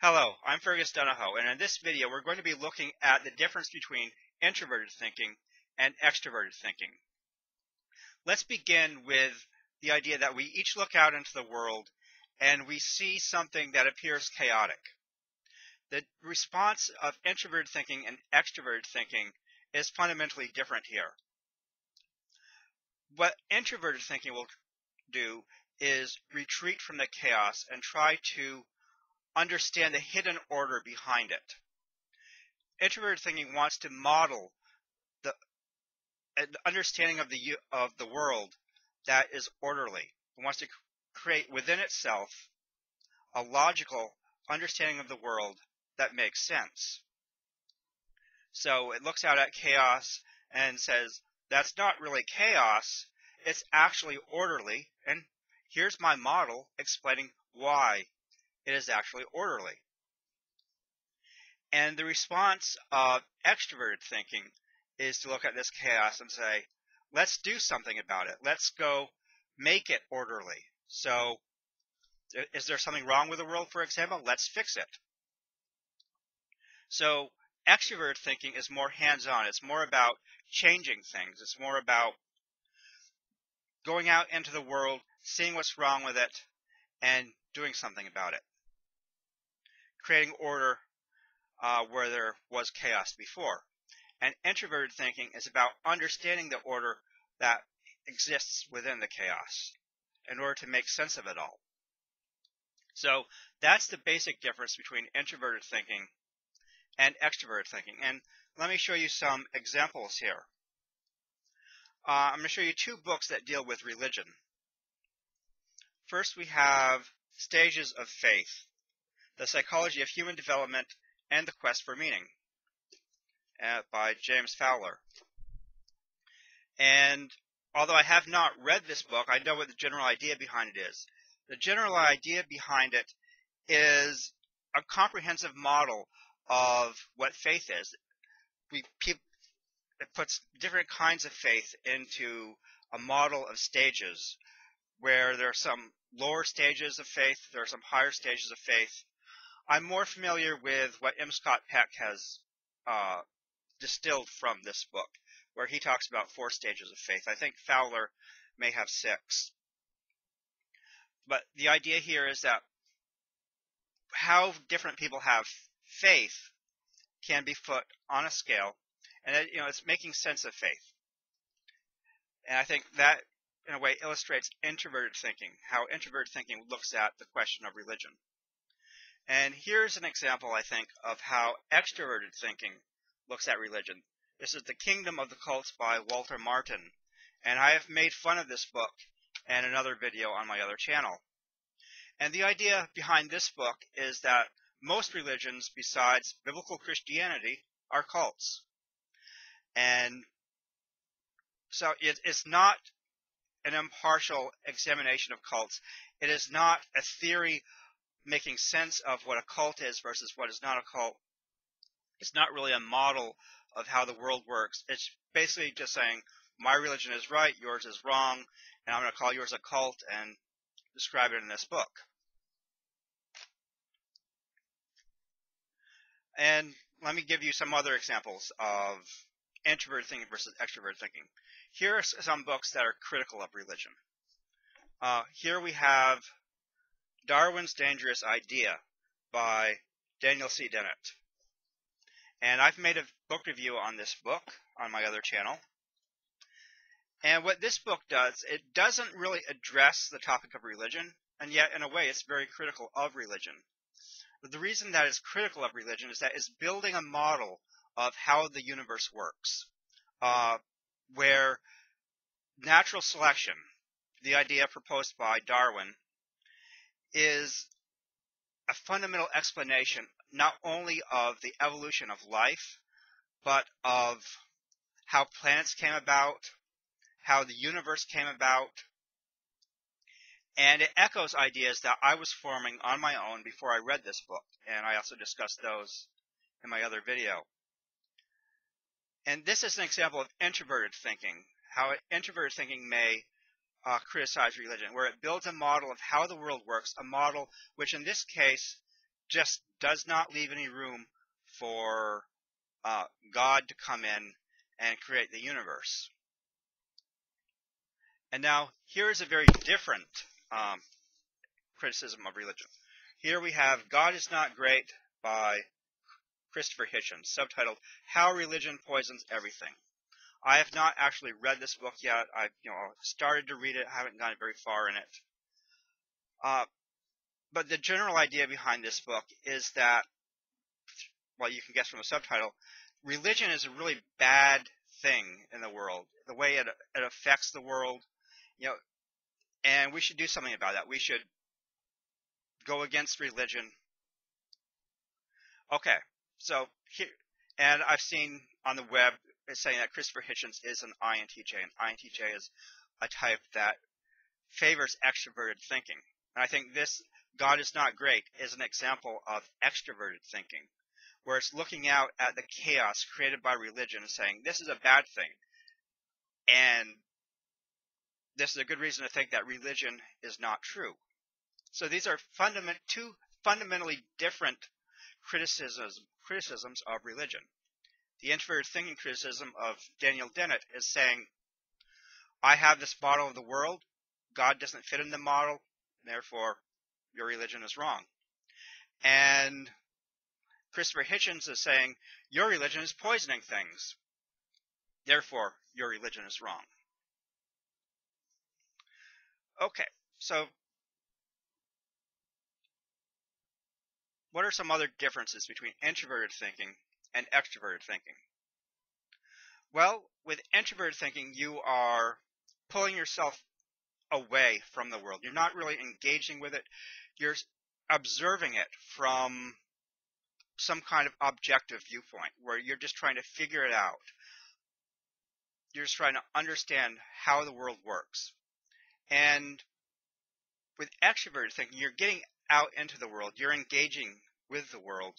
Hello, I'm Fergus Donahoe, and in this video we're going to be looking at the difference between introverted thinking and extroverted thinking. Let's begin with the idea that we each look out into the world and we see something that appears chaotic. The response of introverted thinking and extroverted thinking is fundamentally different here. What introverted thinking will do is retreat from the chaos and try to understand the hidden order behind it. Introverted thinking wants to model the understanding of the world that is orderly. It wants to create within itself a logical understanding of the world that makes sense. So it looks out at chaos and says, that's not really chaos, it's actually orderly, and here's my model explaining why it is actually orderly. And the response of extroverted thinking is to look at this chaos and say, let's do something about it. Let's go make it orderly. So is there something wrong with the world, for example? Let's fix it. So extroverted thinking is more hands-on. It's more about changing things. It's more about going out into the world, seeing what's wrong with it, and doing something about it. Creating order where there was chaos before. And introverted thinking is about understanding the order that exists within the chaos in order to make sense of it all. So that's the basic difference between introverted thinking and extroverted thinking. And let me show you some examples here. I'm going to show you two books that deal with religion. First, we have Stages of Faith, The Psychology of Human Development and the Quest for Meaning, by James Fowler. And although I have not read this book, I know what the general idea behind it is. The general idea behind it is a comprehensive model of what faith is. It puts different kinds of faith into a model of stages, where there are some lower stages of faith, there are some higher stages of faith. I'm more familiar with what M. Scott Peck has distilled from this book, where he talks about 4 stages of faith. I think Fowler may have 6. But the idea here is that how different people have faith can be put on a scale, and it's making sense of faith. And I think that, in a way, illustrates introverted thinking, how introverted thinking looks at the question of religion. And here's an example, I think, of how extroverted thinking looks at religion. This is The Kingdom of the Cults by Walter Martin, and I have made fun of this book in another video on my other channel. And the idea behind this book is that most religions besides biblical Christianity are cults. And so it's not an impartial examination of cults. It is not a theory making sense of what a cult is versus what is not a cult. It's not really a model of how the world works. It's basically just saying, my religion is right, yours is wrong, and I'm going to call yours a cult and describe it in this book. And let me give you some other examples of introverted thinking versus extroverted thinking. Here are some books that are critical of religion. Here we have Darwin's Dangerous Idea by Daniel C. Dennett. And I've made a book review on this book on my other channel. And what this book does, it doesn't really address the topic of religion, and yet in a way it's very critical of religion. But the reason that it's critical of religion is that it's building a model of how the universe works, where natural selection, the idea proposed by Darwin, is a fundamental explanation not only of the evolution of life, but of how planets came about, how the universe came about, and it echoes ideas that I was forming on my own before I read this book, and I also discussed those in my other video. And this is an example of introverted thinking, how introverted thinking may criticize religion, where it builds a model of how the world works, a model which in this case just does not leave any room for God to come in and create the universe. And now here's a very different criticism of religion. Here we have God is Not Great by Christopher Hitchens, subtitled How Religion Poisons Everything. I have not actually read this book yet. I've started to read it, haven't gotten very far in it. But the general idea behind this book is that, well, you can guess from the subtitle, religion is a really bad thing in the world. The way it affects the world, and we should do something about that. We should go against religion. Okay, so here, and I've seen on the web saying that Christopher Hitchens is an INTJ, and INTJ is a type that favors extroverted thinking. And I think this God is Not Great is an example of extroverted thinking, where it's looking out at the chaos created by religion and saying, this is a bad thing. And this is a good reason to think that religion is not true. So these are two fundamentally different criticisms of religion. The introverted thinking criticism of Daniel Dennett is saying, I have this model of the world, God doesn't fit in the model, therefore your religion is wrong. And Christopher Hitchens is saying, your religion is poisoning things, therefore your religion is wrong. Okay, so what are some other differences between introverted thinking and extroverted thinking? Well, with introverted thinking, you are pulling yourself away from the world. You're not really engaging with it. You're observing it from some kind of objective viewpoint where you're just trying to figure it out. You're just trying to understand how the world works. And with extroverted thinking, you're getting out into the world. You're engaging with the world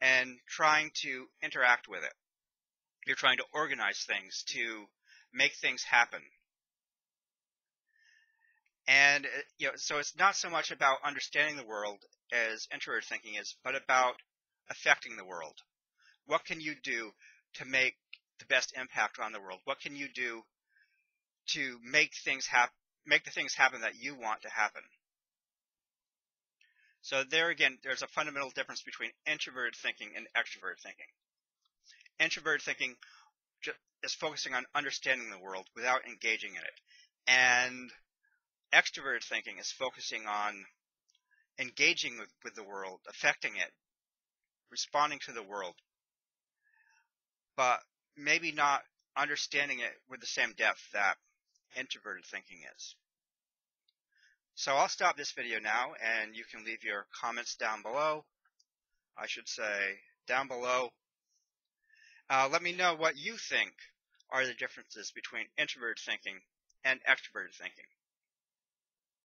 and trying to interact with it. You're trying to organize things to make things happen. And so it's not so much about understanding the world as introverted thinking is, but about affecting the world. What can you do to make the best impact on the world? What can you do to make things make the things happen that you want to happen? So there again, there's a fundamental difference between introverted thinking and extroverted thinking. Introverted thinking is focusing on understanding the world without engaging in it. And extroverted thinking is focusing on engaging with the world, affecting it, responding to the world, but maybe not understanding it with the same depth that introverted thinking is. So I'll stop this video now, and you can leave your comments down below. I should say down below. Let me know what you think are the differences between introverted thinking and extroverted thinking.